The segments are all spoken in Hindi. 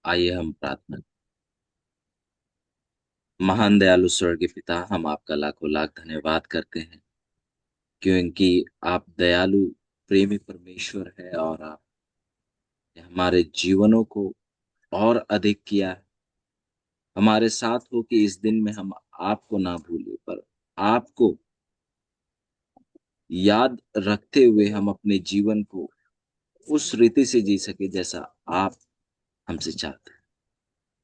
आइए हम प्रार्थना। महान दयालु स्वर्गीय पिता, हम आपका लाखों लाख धन्यवाद करते हैं क्योंकि आप दयालु प्रेमी परमेश्वर है और आपने हमारे जीवनों को और अधिक किया है। हमारे साथ हो कि इस दिन में हम आपको ना भूले, पर आपको याद रखते हुए हम अपने जीवन को उस रीति से जी सके जैसा आप हमसे चाहते हैं।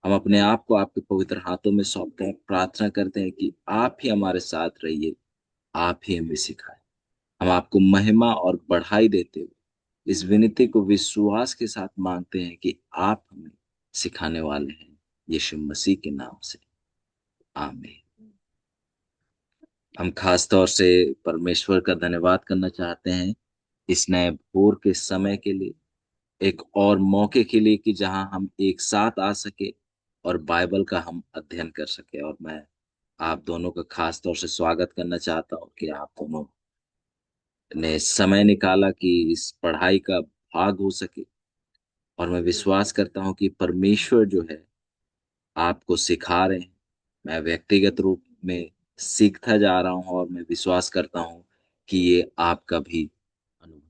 हम अपने आप को आपके पवित्र हाथों में सौंपते हैं, प्रार्थना करते हैं कि आप ही हमारे साथ रहिए, आप ही हमें सिखाएं। हम आपको महिमा और बढ़ाई देते हुए इस विनती को विश्वास के साथ मांगते हैं कि आप हमें सिखाने वाले हैं, यीशु मसीह के नाम से, आमीन। हम खास तौर से परमेश्वर का धन्यवाद करना चाहते हैं इस नए भोर के समय के लिए, एक और मौके के लिए कि जहां हम एक साथ आ सके और बाइबल का हम अध्ययन कर सके। और मैं आप दोनों का खास तौर से स्वागत करना चाहता हूं कि आप दोनों ने समय निकाला कि इस पढ़ाई का भाग हो सके। और मैं विश्वास करता हूं कि परमेश्वर जो है आपको सिखा रहे हैं। मैं व्यक्तिगत रूप में सीखता जा रहा हूं और मैं विश्वास करता हूं कि ये आपका भी अनुभव।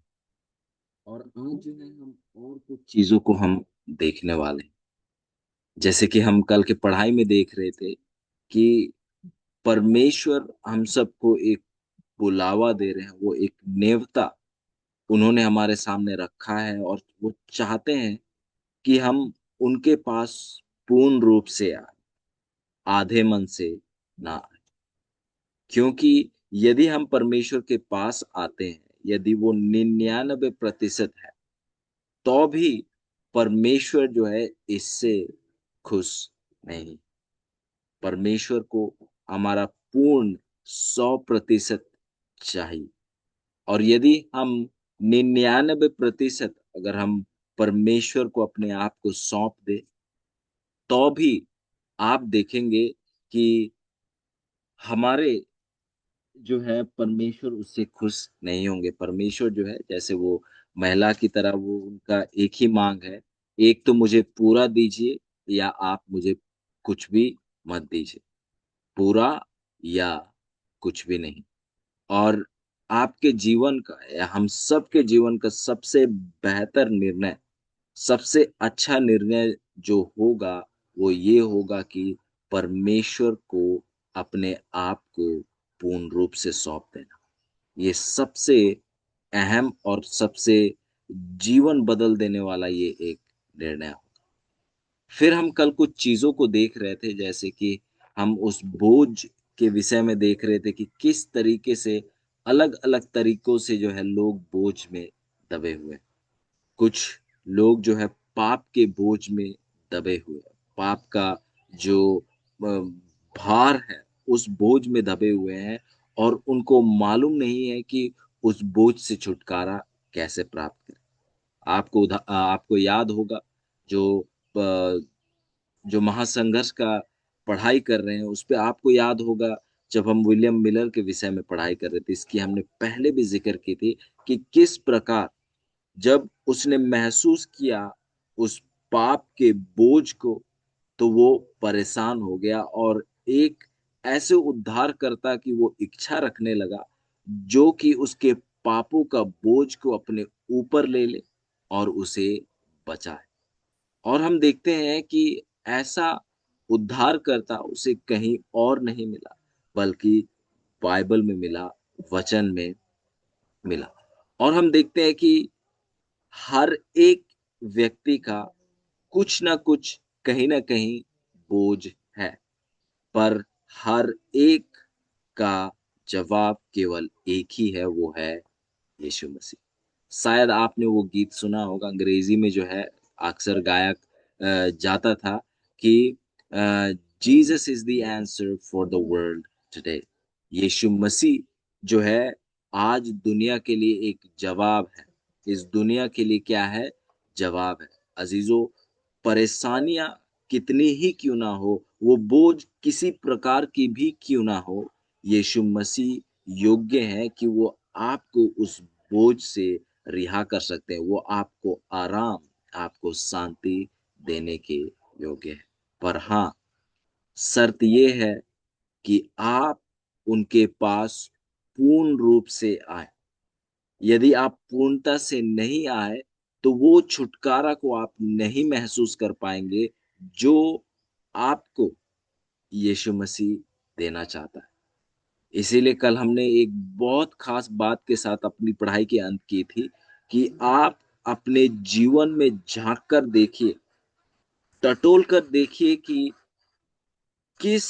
और आज जो है हम और कुछ चीजों को हम देखने वाले हैं। जैसे कि हम कल के पढ़ाई में देख रहे थे कि परमेश्वर हम सबको एक बुलावा दे रहे हैं, वो एक नेवता उन्होंने हमारे सामने रखा है और वो चाहते हैं कि हम उनके पास पूर्ण रूप से आए, आधे मन से ना आए। क्योंकि यदि हम परमेश्वर के पास आते हैं, यदि वो 99% है, तो भी परमेश्वर जो है इससे खुश नहीं। परमेश्वर को हमारा पूर्ण 100% चाहिए। और यदि हम 99% अगर हम परमेश्वर को अपने आप को सौंप दे, तो भी आप देखेंगे कि हमारे जो है परमेश्वर उससे खुश नहीं होंगे। परमेश्वर जो है जैसे वो महिला की तरह, वो उनका एक ही मांग है, एक तो मुझे पूरा दीजिए या आप मुझे कुछ भी मत दीजिए, पूरा या कुछ भी नहीं। और आपके जीवन का या हम सबके जीवन का सबसे बेहतर निर्णय, सबसे अच्छा निर्णय जो होगा वो ये होगा कि परमेश्वर को अपने आप को पूर्ण रूप से सौंप देना। ये सबसे अहम और सबसे जीवन बदल देने वाला ये एक निर्णय हो। फिर हम कल कुछ चीजों को देख रहे थे, जैसे कि हम उस बोझ के विषय में देख रहे थे कि किस तरीके से अलग अलग तरीकों से जो है लोग बोझ में दबे हुए हैं। कुछ लोग जो है पाप के बोझ में दबे हुए हैं। पाप का जो भार है उस बोझ में दबे हुए हैं और उनको मालूम नहीं है कि उस बोझ से छुटकारा कैसे प्राप्त करें। आपको याद होगा जो जो महासंघर्ष का पढ़ाई कर रहे हैं उस पे आपको याद होगा, जब हम विलियम मिलर के विषय में पढ़ाई कर रहे थे, इसकी हमने पहले भी जिक्र की थी कि किस प्रकार जब उसने महसूस किया उस पाप के बोझ को, तो वो परेशान हो गया और एक ऐसे उद्धारकर्ता की वो इच्छा रखने लगा जो कि उसके पापों का बोझ को अपने ऊपर ले ले और उसे बचाए। और हम देखते हैं कि ऐसा उद्धारकर्ता उसे कहीं और नहीं मिला, बल्कि बाइबल में मिला, वचन में मिला। और हम देखते हैं कि हर एक व्यक्ति का कुछ ना कुछ कहीं ना कहीं बोझ है, पर हर एक का जवाब केवल एक ही है, वो है यीशु मसीह। शायद आपने वो गीत सुना होगा, अंग्रेजी में जो है अक्सर गाया जाता था कि Jesus is the answer for the world today. Yeshu Masih जो है आज दुनिया के लिए एक जवाब है। इस दुनिया के लिए क्या है? जवाब है। अजीजों, परेशानियां कितनी ही क्यों ना हो, वो बोझ किसी प्रकार की भी क्यों ना हो, यीशु मसीह योग्य है कि वो आपको उस बोझ से रिहा कर सकते हैं। वो आपको आराम, आपको शांति देने के योग्य है। पर हाँ, शर्त ये है कि आप उनके पास पूर्ण रूप से आए। यदि आप पूर्णता से नहीं आए, तो वो छुटकारा को आप नहीं महसूस कर पाएंगे जो आपको यीशु मसीह देना चाहता है। इसीलिए कल हमने एक बहुत खास बात के साथ अपनी पढ़ाई के अंत की थी कि आप अपने जीवन में झांक कर देखिए, टटोल कर देखिए कि किस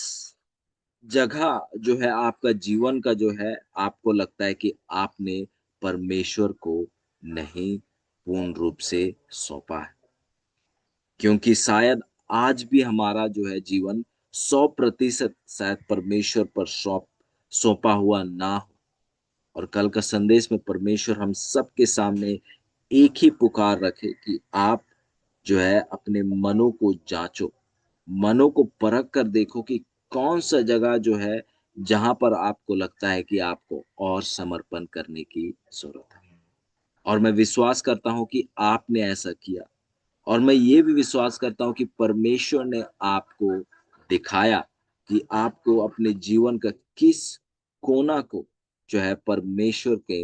जगह जो है आपका जीवन का जो है आपको लगता है कि आपने परमेश्वर को नहीं पूर्ण रूप से सौंपा है। क्योंकि शायद आज भी हमारा जो है जीवन 100% शायद परमेश्वर पर सौंपा हुआ ना हो। और कल का संदेश में परमेश्वर हम सबके सामने एक ही पुकार रखे कि आप जो है अपने मनों को जांचो, मनों को परख कर देखो कि कौन सा जगह जो है जहां पर आपको लगता है कि आपको और समर्पण करने की जरूरत है। और मैं विश्वास करता हूं कि आपने ऐसा किया। और मैं ये भी विश्वास करता हूं कि परमेश्वर ने आपको दिखाया कि आपको अपने जीवन का किस कोना को जो है परमेश्वर के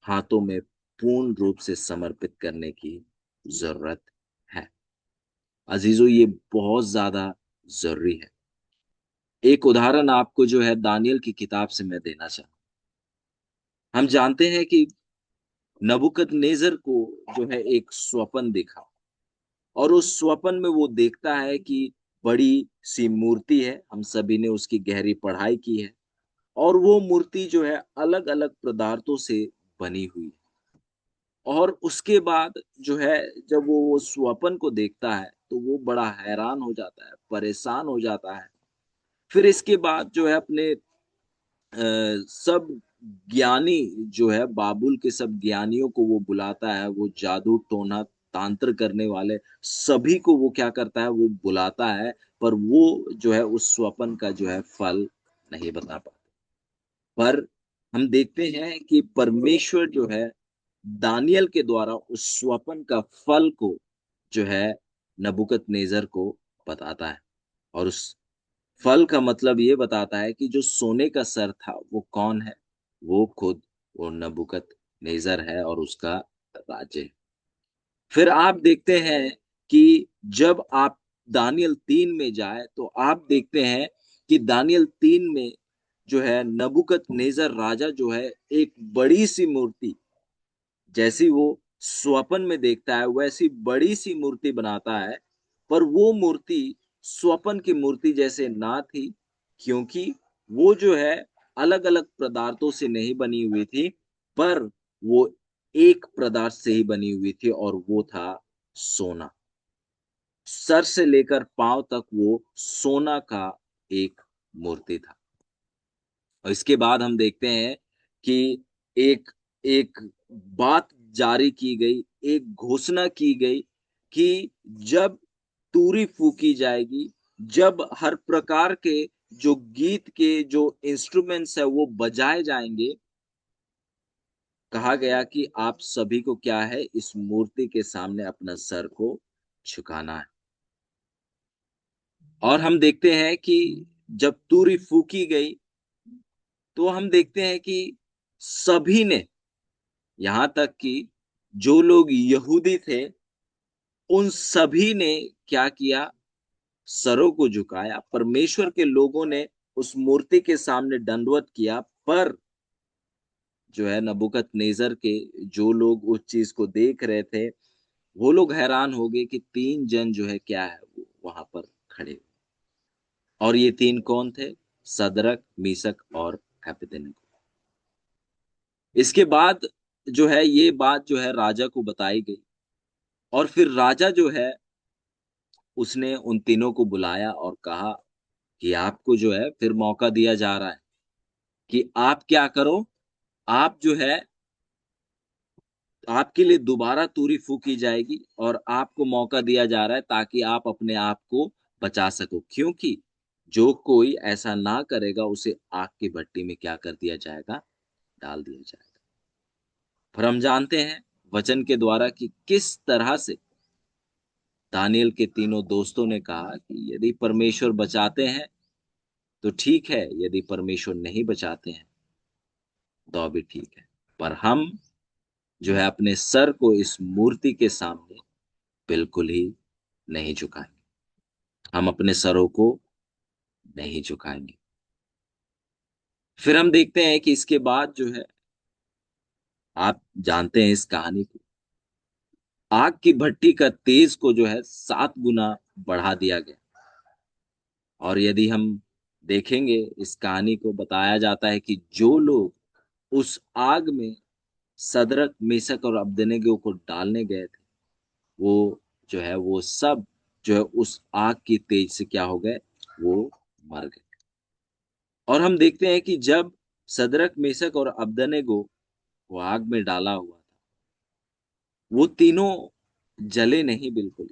हाथों में पूर्ण रूप से समर्पित करने की जरूरत है। अजीजों, ये बहुत ज्यादा जरूरी है। एक उदाहरण आपको जो है दानियल की किताब से मैं देना चाहूँ। हम जानते हैं कि नबूकदनेस्सर को जो है एक स्वप्न दिखा, और उस स्वप्न में वो देखता है कि बड़ी सी मूर्ति है। हम सभी ने उसकी गहरी पढ़ाई की है। और वो मूर्ति जो है अलग अलग पदार्थों से बनी हुई है। और उसके बाद जो है जब वो स्वप्न को देखता है तो वो बड़ा हैरान हो जाता है, परेशान हो जाता है। फिर इसके बाद जो है अपने सब ज्ञानी जो है बाबुल के सब ज्ञानियों को वो बुलाता है, वो जादू टोना तांत्र करने वाले सभी को वो क्या करता है, वो बुलाता है। पर वो जो है उस स्वप्न का जो है फल नहीं बता पाता। पर हम देखते हैं कि परमेश्वर जो है दानियल के द्वारा उस स्वप्न का फल को जो है नबूकदनेस्सर को बताता है। और उस फल का मतलब ये बताता है कि जो सोने का सर था वो कौन है? वो खुद वो नबूकदनेस्सर है और उसका राज्य है। फिर आप देखते हैं कि जब आप दानियल 3 में जाए तो आप देखते हैं कि दानियल 3 में जो है नबूकदनेस्सर राजा जो है एक बड़ी सी मूर्ति, जैसी वो स्वप्न में देखता है वैसी बड़ी सी मूर्ति बनाता है। पर वो मूर्ति स्वप्न की मूर्ति जैसे ना थी, क्योंकि वो जो है अलग अलग पदार्थों से नहीं बनी हुई थी, पर वो एक पदार्थ से ही बनी हुई थी, और वो था सोना। सर से लेकर पांव तक वो सोना का एक मूर्ति था। और इसके बाद हम देखते हैं कि एक एक बात जारी की गई, एक घोषणा की गई कि जब तुरही फूकी जाएगी, जब हर प्रकार के जो गीत के जो इंस्ट्रूमेंट्स है वो बजाए जाएंगे, कहा गया कि आप सभी को क्या है, इस मूर्ति के सामने अपना सर को झुकाना है। और हम देखते हैं कि जब तुरही फूकी गई तो हम देखते हैं कि सभी ने, यहां तक कि जो लोग यहूदी थे उन सभी ने क्या किया, सरों को झुकाया। परमेश्वर के लोगों ने उस मूर्ति के सामने दंडवत किया। पर जो है नबूकदनेस्सर के जो लोग उस चीज को देख रहे थे वो लोग हैरान हो गए कि 3 जन जो है क्या है वो वहां पर खड़े हुए। और ये 3 कौन थे? सदरक, मीसक और अबेदनगो। इसके बाद जो है ये बात जो है राजा को बताई गई। और फिर राजा जो है उसने उन तीनों को बुलाया और कहा कि आपको जो है फिर मौका दिया जा रहा है कि आप क्या करो, आप जो है आपके लिए दोबारा तुरही फूकी जाएगी और आपको मौका दिया जा रहा है ताकि आप अपने आप को बचा सको। क्योंकि जो कोई ऐसा ना करेगा उसे आग की भट्टी में क्या कर दिया जाएगा, डाल दिया जाएगा। फिर हम जानते हैं वचन के द्वारा कि किस तरह से दानियल के तीनों दोस्तों ने कहा कि यदि परमेश्वर बचाते हैं तो ठीक है, यदि परमेश्वर नहीं बचाते हैं तो भी ठीक है, पर हम जो है अपने सर को इस मूर्ति के सामने बिल्कुल ही नहीं झुकाएंगे। हम अपने सरों को नहीं झुकाएंगे। फिर हम देखते हैं कि इसके बाद जो है, आप जानते हैं इस कहानी को, आग की भट्टी का तेज को जो है 7 गुना बढ़ा दिया गया। और यदि हम देखेंगे इस कहानी को, बताया जाता है कि जो लोग उस आग में सदरक मेसक और अबेदनगो को डालने गए थे, वो जो है वो सब जो है उस आग की तेज से क्या हो गए, वो मर गए। और हम देखते हैं कि जब सदरक मेसक और अबेदनगो को आग में डाला हुआ था, वो तीनों जले नहीं बिल्कुल,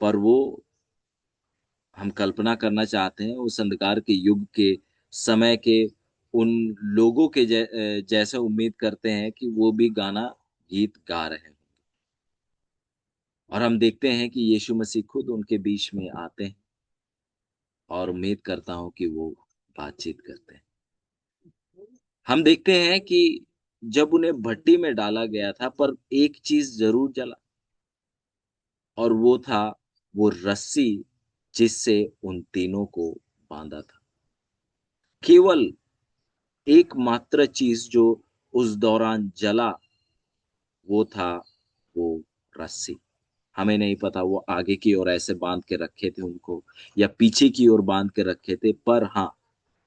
पर वो, हम कल्पना करना चाहते हैं उस अंधकार के युग के समय के उन लोगों के जैसे उम्मीद करते हैं कि वो भी गाना गीत गा रहे हैं। और हम देखते हैं कि यीशु मसीह खुद उनके बीच में आते हैं, और उम्मीद करता हूं कि वो बातचीत करते हैं। हम देखते हैं कि जब उन्हें भट्टी में डाला गया था, पर एक चीज जरूर जला, और वो था वो रस्सी जिससे उन तीनों को बांधा था। केवल एकमात्र चीज जो उस दौरान जला, वो था वो रस्सी। हमें नहीं पता वो आगे की ओर ऐसे बांध के रखे थे उनको, या पीछे की ओर बांध के रखे थे, पर हाँ,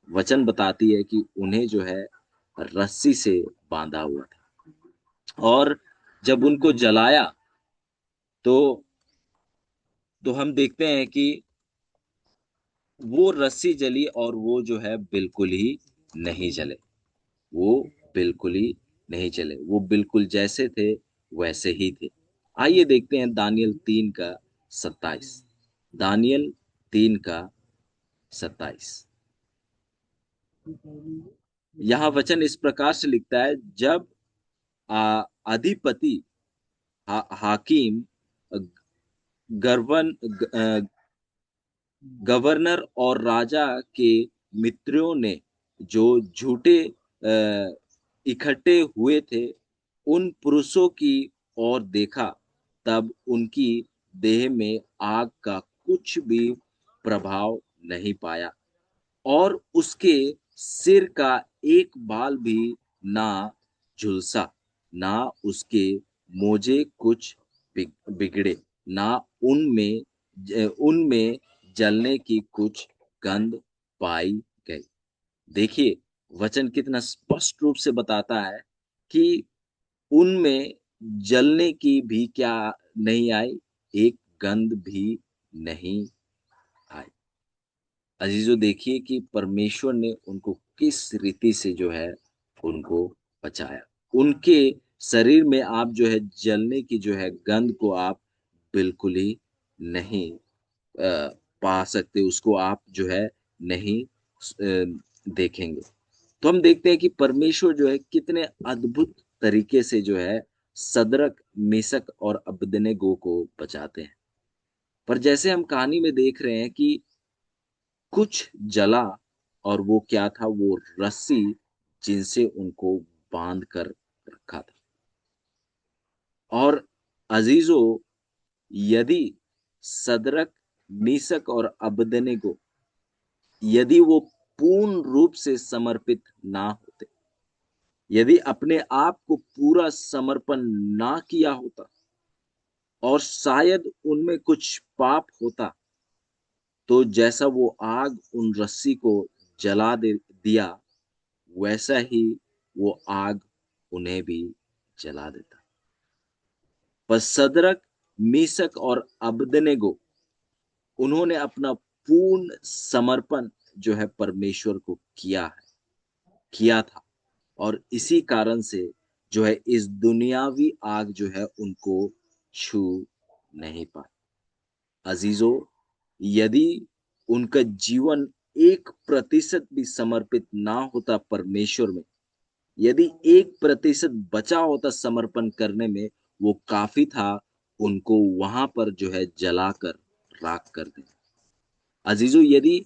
वचन बताती है कि उन्हें जो है रस्सी से बांधा हुआ था। और जब उनको जलाया, तो हम देखते हैं कि वो रस्सी जली, और वो जो है बिल्कुल ही नहीं जले। वो बिल्कुल ही नहीं चले, वो बिल्कुल जैसे थे वैसे ही थे। आइए देखते हैं दानियल 3 का 27। दानियल 3 का 27। यहाँ वचन इस प्रकार से लिखता है, जब अधिपति, हाकिम, गवर्न गवर्नर और राजा के मित्रों ने जो झूठे इकट्ठे हुए थे, उन पुरुषों की ओर देखा, तब उनकी देह में आग का कुछ भी प्रभाव नहीं पाया, और उसके सिर का एक बाल भी ना झुलसा, ना उसके मोजे कुछ बिगड़े, ना उनमें उनमें जलने की कुछ गंध पाई गई। देखिए, वचन कितना स्पष्ट रूप से बताता है कि उनमें जलने की भी क्या नहीं आई, एक गंध भी नहीं आई। अजीजों, देखिए कि परमेश्वर ने उनको किस रीति से जो है उनको बचाया। उनके शरीर में आप जो है जलने की जो है गंध को आप बिल्कुल ही नहीं पा सकते, उसको आप जो है नहीं देखेंगे। तो हम देखते हैं कि परमेश्वर जो है कितने अद्भुत तरीके से जो है सदरक मेसक और अबेदनगो को बचाते हैं। पर जैसे हम कहानी में देख रहे हैं कि कुछ जला, और वो क्या था, वो रस्सी जिनसे उनको बांध कर रखा था। और अजीजों, यदि सदरक मीसक और अबेदनगो, यदि वो पूर्ण रूप से समर्पित ना होते, यदि अपने आप को पूरा समर्पण ना किया होता, और शायद उनमें कुछ पाप होता, तो जैसा वो आग उन रस्सी को जला दे दिया, वैसा ही वो आग उन्हें भी जला देता। पर सदरक मीसक और अबेदनगो, उन्होंने अपना पूर्ण समर्पण जो है परमेश्वर को किया था, और इसी कारण से जो है इस दुनियावी आग जो है उनको छू नहीं पाई। अजीजों, यदि उनका जीवन 1% भी समर्पित ना होता परमेश्वर में, यदि 1% बचा होता समर्पण करने में, वो काफी था उनको वहां पर जो है जलाकर राख कर दें। अजीजों, यदि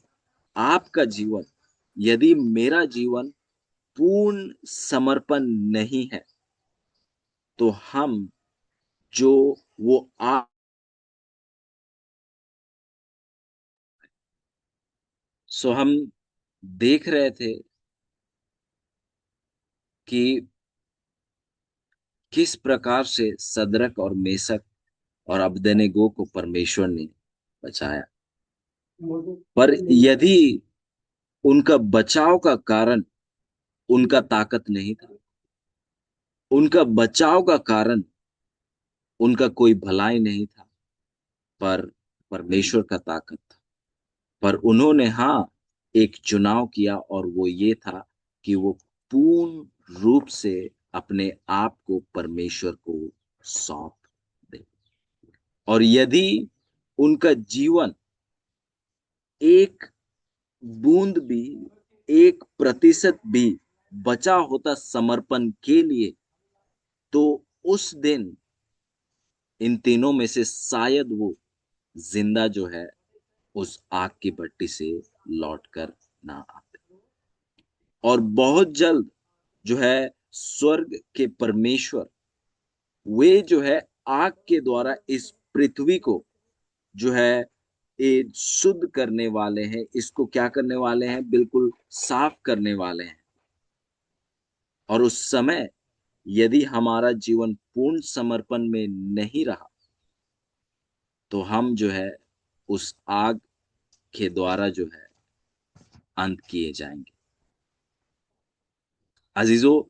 आपका जीवन, यदि मेरा जीवन पूर्ण समर्पण नहीं है, तो हम जो वो आप सो हम देख रहे थे कि किस प्रकार से सदरक और मेसक और अबेदनेगो को परमेश्वर ने बचाया। पर यदि उनका बचाव का कारण उनका ताकत नहीं था, उनका बचाव का कारण उनका कोई भलाई नहीं था, पर परमेश्वर का ताकत था। पर उन्होंने हाँ एक चुनाव किया, और वो ये था कि वो पूर्ण रूप से अपने आप को परमेश्वर को सौंप दे। और यदि उनका जीवन एक बूंद भी, 1% भी बचा होता समर्पण के लिए, तो उस दिन इन तीनों में से शायद वो जिंदा जो है उस आग की भट्टी से लौट कर ना आते। और बहुत जल्द जो है स्वर्ग के परमेश्वर, वे जो है आग के द्वारा इस पृथ्वी को जो है ये शुद्ध करने वाले हैं, इसको क्या करने वाले हैं, बिल्कुल साफ करने वाले हैं। और उस समय यदि हमारा जीवन पूर्ण समर्पण में नहीं रहा, तो हम जो है उस आग के द्वारा जो है अंत किए जाएंगे। अजीजों,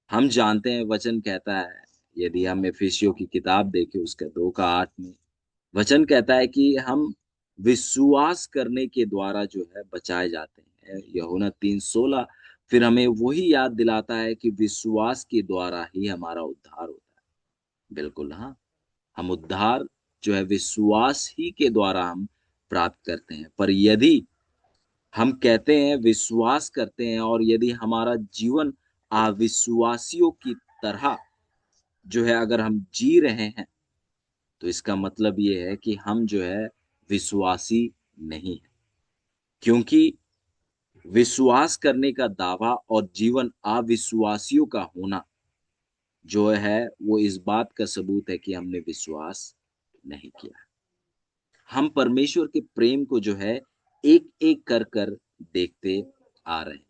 हम जानते हैं वचन कहता है, यदि हम एफिसियों की किताब देखें उसका 2 का 8 में वचन कहता है कि हम विश्वास करने के द्वारा जो है बचाए जाते हैं। यूहन्ना 3:16 फिर हमें वही याद दिलाता है कि विश्वास के द्वारा ही हमारा उद्धार होता है। बिल्कुल हाँ, हम उद्धार जो है विश्वास ही के द्वारा हम प्राप्त करते हैं। पर यदि हम कहते हैं विश्वास करते हैं, और यदि हमारा जीवन अविश्वासियों की तरह जो है अगर हम जी रहे हैं, तो इसका मतलब ये है कि हम जो है विश्वासी नहीं है। क्योंकि विश्वास करने का दावा और जीवन अविश्वासियों का होना जो है वो इस बात का सबूत है कि हमने विश्वास नहीं किया। हम परमेश्वर के प्रेम को जो है एक एक कर कर देखते आ रहे हैं।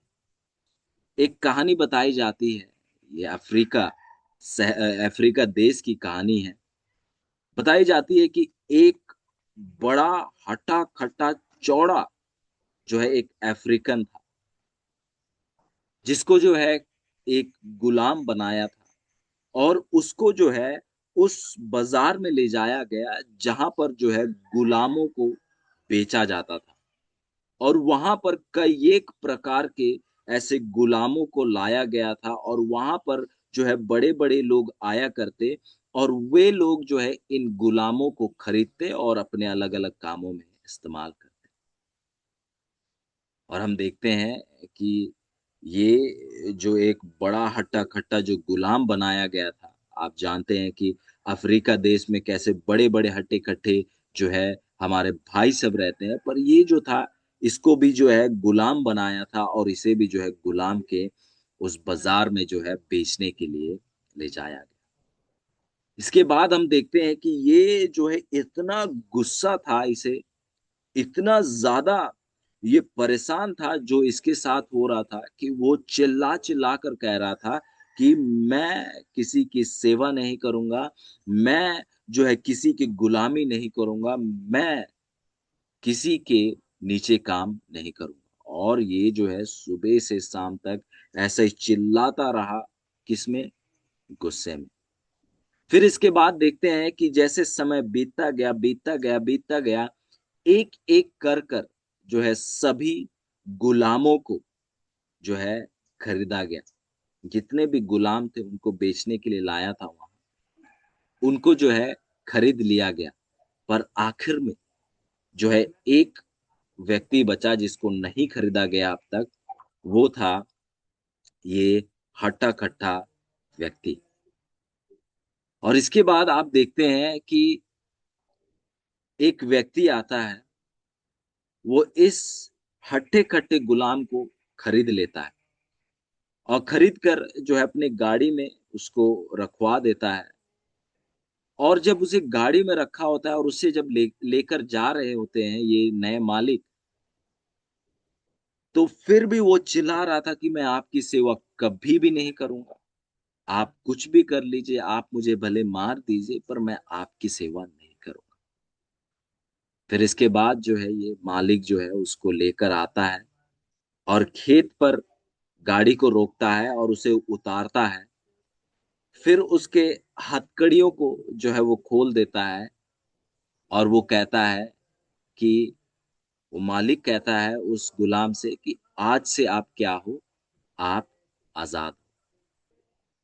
एक कहानी बताई जाती है, ये अफ्रीका देश की कहानी है। बताई जाती है कि एक बड़ा हट्टा खट्टा चौड़ा जो है एक अफ्रीकन था, जिसको जो है एक गुलाम बनाया था, और उसको जो है उस बाजार में ले जाया गया जहां पर जो है गुलामों को बेचा जाता था। और वहां पर कई एक प्रकार के ऐसे गुलामों को लाया गया था, और वहां पर जो है बड़े बड़े लोग आया करते, और वे लोग जो है इन गुलामों को खरीदते और अपने अलग अलग कामों में इस्तेमाल करते। और हम देखते हैं कि ये जो एक बड़ा हट्टा खट्टा जो गुलाम बनाया गया था, आप जानते हैं कि अफ्रीका देश में कैसे बड़े बड़े हट्टे कट्टे जो है हमारे भाई सब रहते हैं, पर ये जो था इसको भी जो है गुलाम बनाया था, और इसे भी जो है गुलाम के उस बाजार में जो है बेचने के लिए ले जाया गया। इसके बाद हम देखते हैं कि ये जो है इतना गुस्सा था इसे, इतना ज्यादा ये परेशान था जो इसके साथ हो रहा था, कि वो चिल्ला चिल्ला कर कह रहा था कि मैं किसी की सेवा नहीं करूंगा, मैं जो है किसी की गुलामी नहीं करूंगा, मैं किसी के नीचे काम नहीं करूंगा। और ये जो है सुबह से शाम तक ऐसे ही चिल्लाता रहा, किसमें, गुस्से में। फिर इसके बाद देखते हैं कि जैसे समय बीतता गया बीतता गया बीतता गया, एक एक कर कर जो है सभी गुलामों को जो है खरीदा गया। जितने भी गुलाम थे उनको बेचने के लिए लाया था वहां, उनको जो है खरीद लिया गया। पर आखिर में जो है एक व्यक्ति बचा जिसको नहीं खरीदा गया अब तक, वो था ये हट्टा कट्टा व्यक्ति। और इसके बाद आप देखते हैं कि एक व्यक्ति आता है, वो इस हट्टे-कट्टे गुलाम को खरीद लेता है और खरीद कर जो है अपने गाड़ी में उसको रखवा देता है। और जब उसे गाड़ी में रखा होता है और उसे जब लेकर जा रहे होते हैं ये नए मालिक, तो फिर भी वो चिल्ला रहा था कि मैं आपकी सेवा कभी भी नहीं करूँगा। आप कुछ भी कर लीजिए, आप मुझे भले मार दीजिए, पर मैं आपकी सेवा नहीं करूँगा। फिर इसके बाद जो है ये मालिक जो है उसको लेकर आता है और खेत पर गाड़ी को रोकता है और उसे उतारता है। फिर उसके हथकड़ियों को जो है वो खोल देता है और वो कहता है कि वो मालिक कहता है उस गुलाम से कि आज से आप क्या हो? आप आज़ाद हो।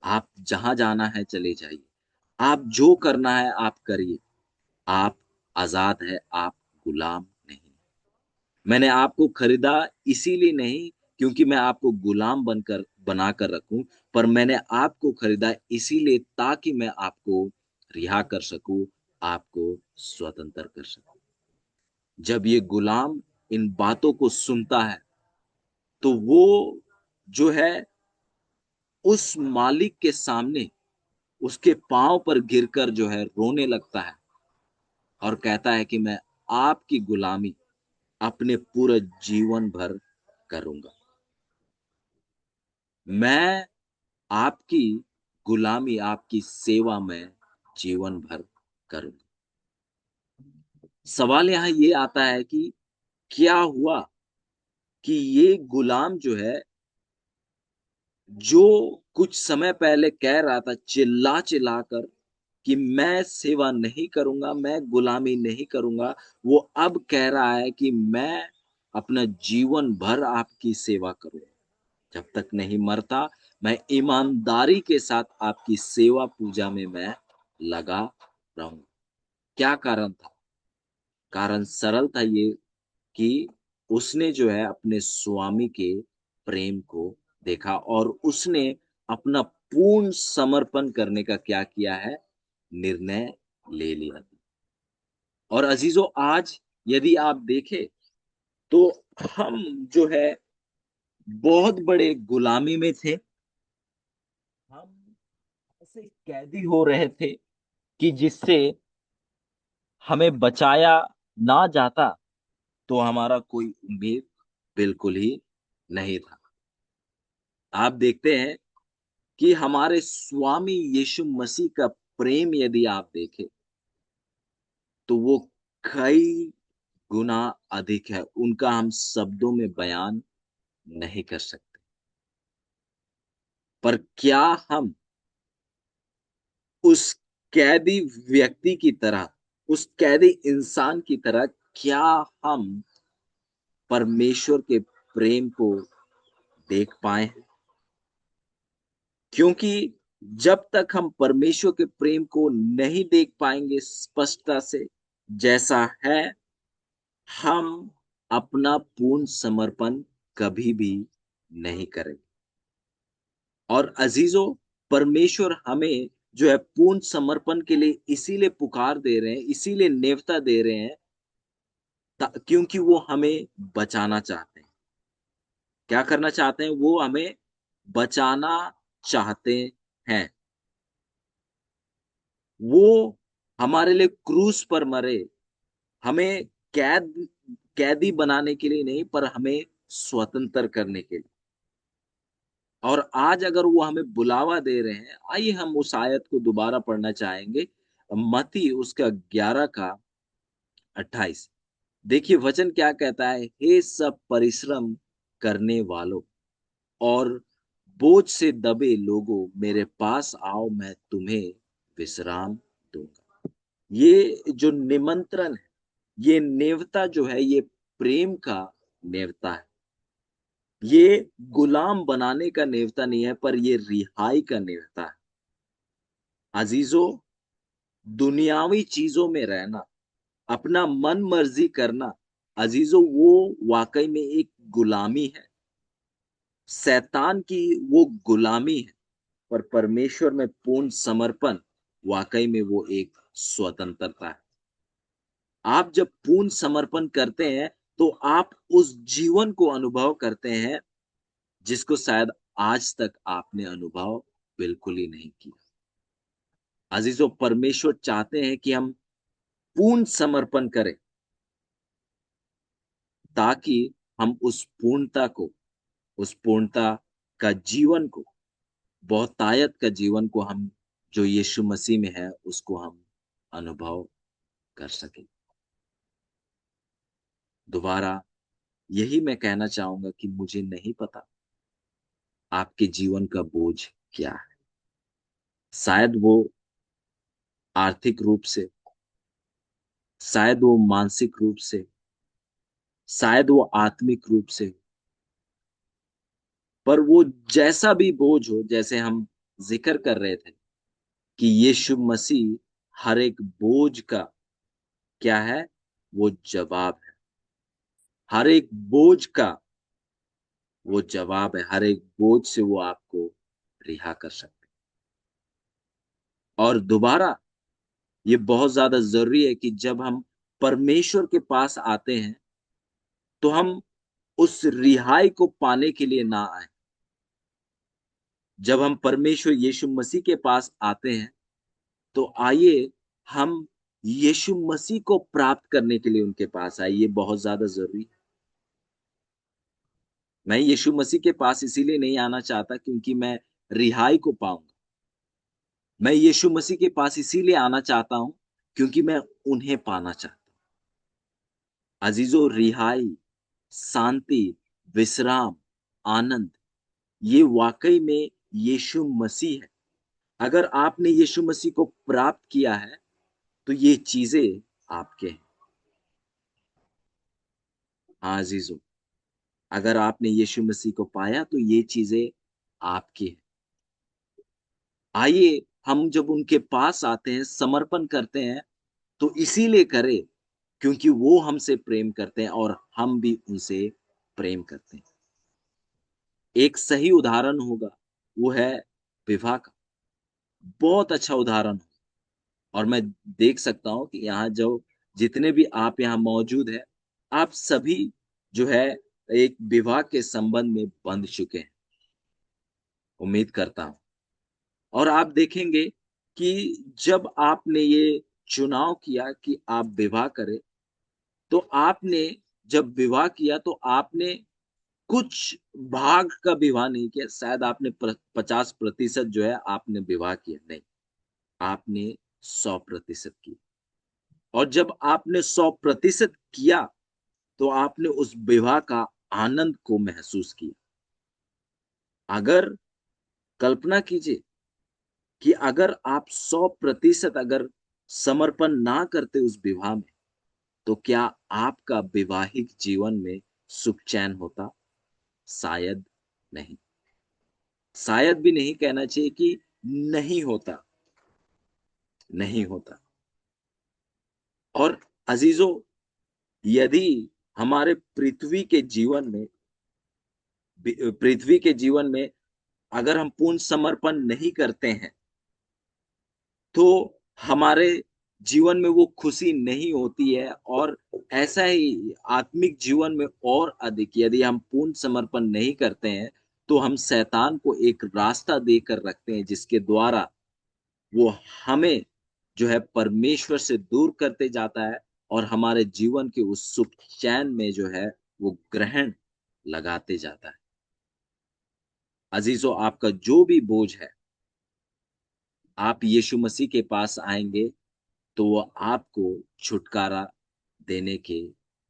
आप जहाँ जाना है चले जाइए। आप जो करना है आप करिए। आप आज़ाद है, आप गुलाम नहीं। मैंने आपको खरीदा इसीलिए नहीं क्योंकि मैं आपको गुलाम बनाकर रखूं, पर मैंने आपको खरीदा इसीलिए ताकि मैं आपको रिहा कर सकूं, आपको स्वतंत्र कर सकूं। जब ये गुलाम इन बातों को सुनता है, तो वो जो है उस मालिक के सामने उसके पांव पर गिरकर जो है रोने लगता है और कहता है कि मैं आपकी गुलामी अपने पूरे जीवन भर करूंगा। मैं आपकी गुलामी, आपकी सेवा में जीवन भर करूँगा। सवाल यहाँ ये आता है कि क्या हुआ कि ये गुलाम जो है, जो कुछ समय पहले कह रहा था चिल्ला-चिल्ला कर कि मैं सेवा नहीं करूँगा, मैं गुलामी नहीं करूँगा, वो अब कह रहा है कि मैं अपना जीवन भर आपकी सेवा करूँगा। जब तक नहीं मरता, मैं ईमानदारी के साथ आपकी सेवा पूजा में मैं लगा रहूँगा। क्या कारण था? कारण सरल था ये कि उसने जो है अपने स्वामी के प्रेम को देखा और उसने अपना पूर्ण समर्पण करने का क्या किया है? निर्णय ले लिया। और अज़ीज़ों आज यदि आप देखें, तो हम जो है बहुत बड़े गुलामी में थे। हम ऐसे कैदी हो रहे थे कि जिससे हमें बचाया ना जाता तो हमारा कोई उम्मीद बिल्कुल ही नहीं था। आप देखते हैं कि हमारे स्वामी यीशु मसीह का प्रेम यदि आप देखें, तो वो कई गुना अधिक है। उनका हम शब्दों में बयान नहीं कर सकते। पर क्या हम उस कैदी व्यक्ति की तरह, उस कैदी इंसान की तरह क्या हम परमेश्वर के प्रेम को देख पाए हैं? क्योंकि जब तक हम परमेश्वर के प्रेम को नहीं देख पाएंगे स्पष्टता से जैसा है, हम अपना पूर्ण समर्पण कभी भी नहीं करेंगे। और अजीजों, परमेश्वर हमें जो है पूर्ण समर्पण के लिए इसीलिए पुकार दे रहे हैं, इसीलिए नेवता दे रहे हैं क्योंकि वो हमें बचाना चाहते हैं। क्या करना चाहते हैं? वो हमें बचाना चाहते हैं। वो हमारे लिए क्रूस पर मरे, हमें कैद कैदी बनाने के लिए नहीं, पर हमें स्वतंत्र करने के लिए। और आज अगर वो हमें बुलावा दे रहे हैं, आइए हम उस आयत को दोबारा पढ़ना चाहेंगे। मत्ती उसका 11 का 28। देखिए वचन क्या कहता है? हे सब परिश्रम करने वालों और बोझ से दबे लोगों, मेरे पास आओ, मैं तुम्हें विश्राम दूंगा। ये जो निमंत्रण है, ये नेवता जो है, ये प्रेम का नेवता है। ये गुलाम बनाने का नेवता नहीं है, पर ये रिहाई का नेवता है। अजीजों, दुनियावी चीजों में रहना, अपना मन मर्जी करना, अजीजों वो वाकई में एक गुलामी है। शैतान की वो गुलामी है। पर परमेश्वर में पूर्ण समर्पण, वाकई में वो एक स्वतंत्रता है। आप जब पूर्ण समर्पण करते हैं, तो आप उस जीवन को अनुभव करते हैं, जिसको शायद आज तक आपने अनुभव बिल्कुल ही नहीं किया। अज़ीज़ों, परमेश्वर चाहते हैं कि हम पूर्ण समर्पण करें, ताकि हम उस पूर्णता का जीवन को, बहुतायत का जीवन को हम जो यीशु मसीह में है, उसको हम अनुभव कर सकें। दोबारा यही मैं कहना चाहूँगा कि मुझे नहीं पता आपके जीवन का बोझ क्या है? शायद वो आर्थिक रूप से, शायद वो मानसिक रूप से, शायद वो आत्मिक रूप से, पर वो जैसा भी बोझ हो, जैसे हम ज़िक्र कर रहे थे कि यीशु मसीह हर एक बोझ का क्या है? वो जवाब है। हर एक बोझ का वो जवाब है, हर एक बोझ से वो आपको रिहा कर सकते हैं। और दोबारा ये बहुत ज़्यादा ज़रूरी है कि जब हम परमेश्वर के पास आते हैं, तो हम उस रिहाई को पाने के लिए ना आएँ। जब हम परमेश्वर यीशु मसीह के पास आते हैं, तो आइए हम यीशु मसीह को प्राप्त करने के लिए उनके पास आइए, बहुत ज़्यादा ज़रूरी है। मैं यीशु मसीह के पास इसीलिए नहीं आना चाहता क्योंकि मैं रिहाई को पाऊँगा। मैं यीशु मसीह के पास इसीलिए आना चाहता हूँ, क्योंकि मैं उन्हें पाना चाहता हूँ। अज़ीज़ों, रिहाई, शांति, विश्राम, आनंद, ये वाक़ई में यीशु मसीह है। अगर आपने यीशु मसीह को प्राप्त किया है, तो ये चीज़ें आपके हैं। हाँ, अज़ीज़ों, अगर आपने यीशु मसीह को पाया, तो ये चीज़ें आपकी हैं। आइए, हम जब उनके पास आते हैं, समर्पण करते हैं, तो इसीलिए करें, क्योंकि वो हमसे प्रेम करते हैं और हम भी उनसे प्रेम करते हैं। एक सही उदाहरण होगा, वो है विवाह का। बहुत अच्छा उदाहरण और मैं देख सकता हूँ कि यहाँ जो जितने भी आप यहाँ मौजूद हैं, आप सभी जो है एक विवाह के संबंध में बंध चुके हैं, उम्मीद करता हूँ। और आप देखेंगे कि जब आपने ये चुनाव किया कि आप विवाह करें, तो आपने जब विवाह किया तो आपने कुछ भाग का विवाह नहीं किया, शायद आपने 50% जो है आपने विवाह किया, नहीं, आपने 100% किया। और जब आपने 100% किया, तो आपने उस विवाह का आनंद को महसूस किया। अगर कल्पना कीजिए कि अगर आप 100% अगर समर्पण ना करते उस विवाह में, तो क्या आपका वैवाहिक जीवन में सुख चैन होता? शायद नहीं। शायद भी नहीं कहना चाहिए कि नहीं होता, नहीं होता। और अज़ीज़ों, यदि हमारे पृथ्वी के जीवन में अगर हम पूर्ण समर्पण नहीं करते हैं, तो हमारे जीवन में वो खुशी नहीं होती है और ऐसा ही आत्मिक जीवन में और अधिक यदि हम पूर्ण समर्पण नहीं करते हैं, तो हम शैतान को एक रास्ता देकर रखते हैं, जिसके द्वारा वो हमें जो है परमेश्वर से दूर करते जाता है और हमारे जीवन के उस सुख चैन में जो है वो ग्रहण लगाते जाता है। अजीजों, आपका जो भी बोझ है, आप यीशु मसीह के पास आएंगे तो वो आपको छुटकारा देने के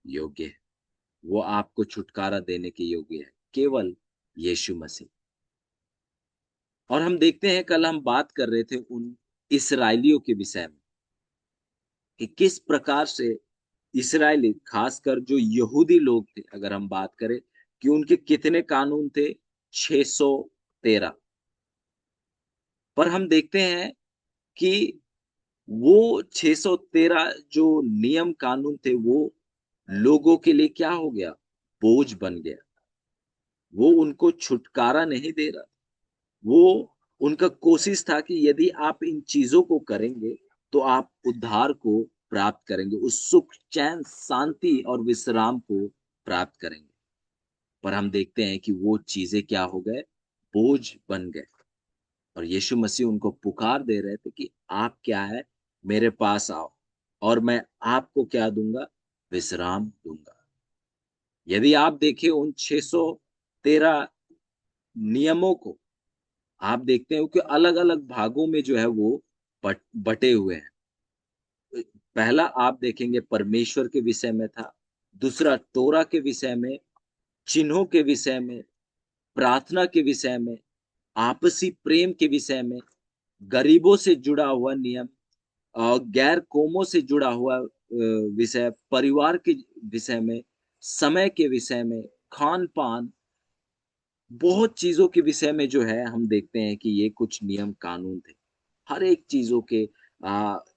योग्य है। वो आपको छुटकारा देने के योग्य है, केवल यीशु मसीह। और हम देखते हैं, कल हम बात कर रहे थे उन इस्राएलियों के विषय में कि किस प्रकार से इस्राएली, खासकर जो यहूदी लोग थे, अगर हम बात करें कि उनके कितने कानून थे, 613। पर हम देखते हैं कि वो 613 जो नियम कानून थे, वो लोगों के लिए क्या हो गया? बोझ बन गया। वो उनको छुटकारा नहीं दे रहा। वो उनका कोशिश था कि यदि आप इन चीजों को करेंगे तो आप उद्धार को प्राप्त करेंगे, उस सुख, चैन, शांति और विश्राम को प्राप्त करेंगे। पर हम देखते हैं कि वो चीजें क्या हो गए, बोझ बन गए। और यीशु मसीह उनको पुकार दे रहे थे कि आप क्या है, मेरे पास आओ और मैं आपको क्या दूंगा, विश्राम दूंगा। यदि आप देखिए उन 613 नियमों को, आप देखते हो कि अलग अलग भागों में जो है वो बटे हुए हैं। पहला आप देखेंगे परमेश्वर के विषय में था, दूसरा तोरा के विषय में, चिन्हों के विषय में, प्रार्थना के विषय में, आपसी प्रेम के विषय में, गरीबों से जुड़ा हुआ नियम, गैर कौमों से जुड़ा हुआ विषय, परिवार के विषय में, समय के विषय में, खान पान, बहुत चीजों के विषय में जो है हम देखते हैं कि ये कुछ नियम कानून थे। हर एक चीजों के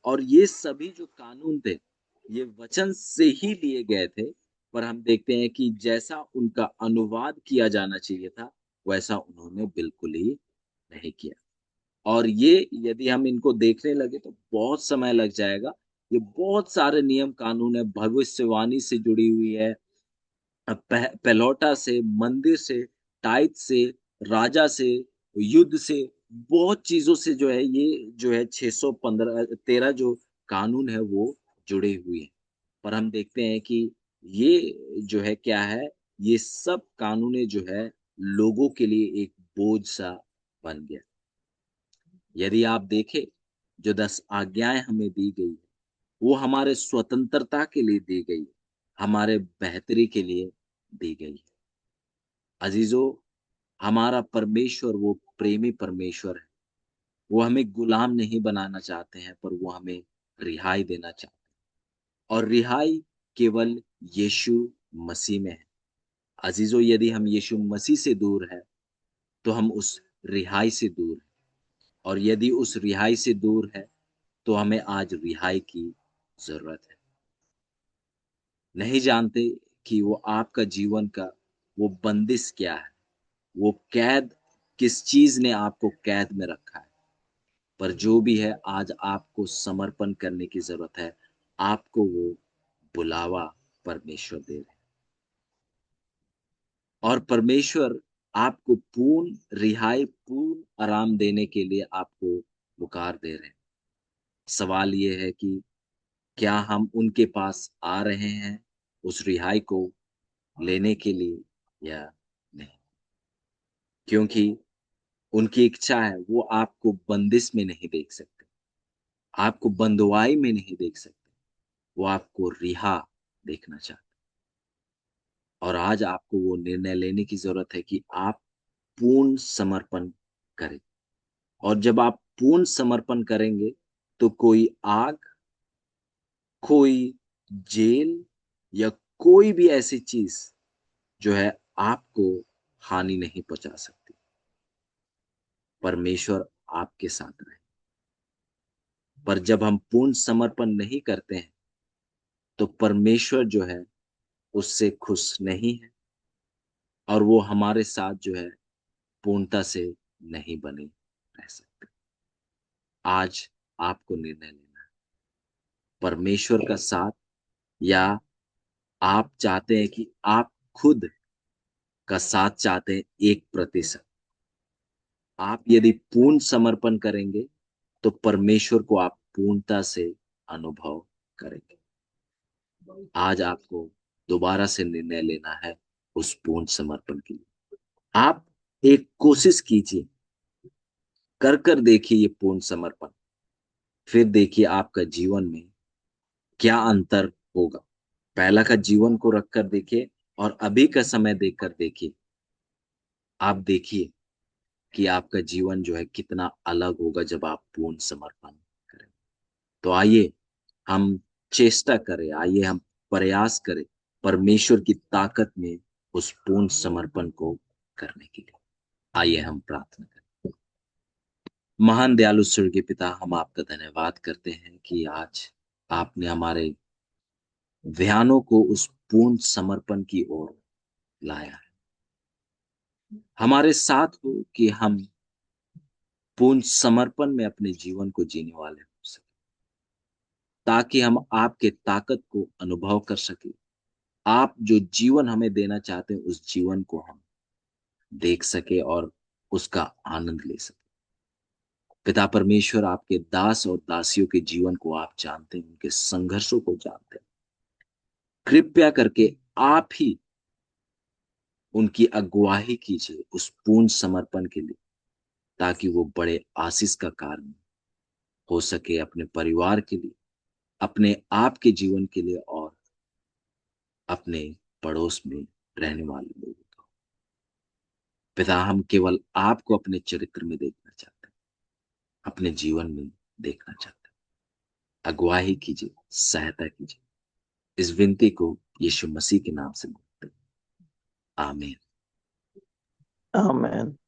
और ये सभी जो कानून थे, ये वचन से ही लिए गए थे। पर हम देखते हैं कि जैसा उनका अनुवाद किया जाना चाहिए था, वैसा उन्होंने बिल्कुल ही नहीं किया। और ये यदि हम इनको देखने लगे तो बहुत समय लग जाएगा। ये बहुत सारे नियम कानून है, भविष्यवाणी से जुड़ी हुई है, पहलौठा से, मंदिर से, टाइट से, राजा से, युद्ध से, बहुत चीजों से जो है ये जो है 615 13 जो कानून है वो जुड़े हुए हैं। पर हम देखते हैं कि ये जो है क्या है, ये सब कानूने जो है लोगों के लिए एक बोझ सा बन गया। यदि आप देखें, जो 10 आज्ञाएं हमें दी गई है, वो हमारे स्वतंत्रता के लिए दी गई है, हमारे बेहतरी के लिए दी गई है। अजीजों, हमारा परमेश्वर वो प्रेमी परमेश्वर है। वो हमें गुलाम नहीं बनाना चाहते हैं, पर वो हमें रिहाई देना चाहते हैं। और रिहाई केवल यीशु मसीह में है। अजीजों, यदि हम यीशु मसीह से दूर है तो हम उस रिहाई से दूर हैं। और यदि उस रिहाई से दूर है तो हमें आज रिहाई की जरूरत है। नहीं जानते कि वो आपका जीवन का वो बंदिश क्या है, वो कैद किस चीज ने आपको कैद में रखा है। पर जो भी है, आज आपको समर्पण करने की जरूरत है। आपको वो बुलावा परमेश्वर दे रहे हैं। और परमेश्वर आपको पूर्ण रिहाई, पूर्ण आराम देने के लिए आपको पुकार दे रहे हैं। सवाल ये है कि क्या हम उनके पास आ रहे हैं उस रिहाई को लेने के लिए या नहीं? क्योंकि उनकी इच्छा है, वो आपको बंदिश में नहीं देख सकते, आपको बंधुआई में नहीं देख सकते, वो आपको रिहा देखना चाहते। और आज आपको वो निर्णय लेने की जरूरत है कि आप पूर्ण समर्पण करें। और जब आप पूर्ण समर्पण करेंगे तो कोई आग, कोई जेल या कोई भी ऐसी चीज जो है आपको हानि नहीं पहुंचा सकती। परमेश्वर आपके साथ रहे। पर जब हम पूर्ण समर्पण नहीं करते हैं तो परमेश्वर जो है उससे खुश नहीं है, और वो हमारे साथ जो है पूर्णता से नहीं बने रह सकते। आज आपको निर्णय लेना है, परमेश्वर का साथ, या आप चाहते हैं कि आप खुद का साथ चाहते हैं 1%। आप यदि पूर्ण समर्पण करेंगे तो परमेश्वर को आप पूर्णता से अनुभव करेंगे। आज आपको दोबारा से निर्णय लेना है उस पूर्ण समर्पण के लिए। आप एक कोशिश कीजिए, कर कर देखिए ये पूर्ण समर्पण, फिर देखिए आपका जीवन में क्या अंतर होगा। पहला का जीवन को रखकर देखिए और अभी का समय देखकर देखिए। आप देखिए कि आपका जीवन जो है कितना अलग होगा जब आप पूर्ण समर्पण करें। तो आइए हम चेष्टा करें, आइए हम प्रयास करें परमेश्वर की ताकत में उस पूर्ण समर्पण को करने के लिए। आइए हम प्रार्थना करें। महान दयालु स्वर्गीय पिता, हम आपका धन्यवाद करते हैं कि आज आपने हमारे ध्यानों को उस पूर्ण समर्पण की ओर लाया है। हमारे साथ हो कि हम पूर्ण समर्पण में अपने जीवन को जीने वाले हो सके, ताकि हम आपके ताकत को अनुभव कर सके। आप जो जीवन हमें देना चाहते हैं उस जीवन को हम देख सके और उसका आनंद ले सके। पिता परमेश्वर, आपके दास और दासियों के जीवन को आप जानते हैं, उनके संघर्षों को जानते हैं। कृपया करके आप ही उनकी अगुवाई कीजिए उस पूर्ण समर्पण के लिए, ताकि वो बड़े आशीष का कारण हो सके अपने परिवार के लिए, अपने आप के जीवन के लिए और अपने पड़ोस में रहने वाले लोगों को। पिता, हम केवल आपको अपने चरित्र में देखना चाहते हैं, अपने जीवन में देखना चाहते हैं। अगुवाई कीजिए, सहायता कीजिए। इस विनती को यीशु मसीह के नाम से मांगते हैं। आमीन। आमेन।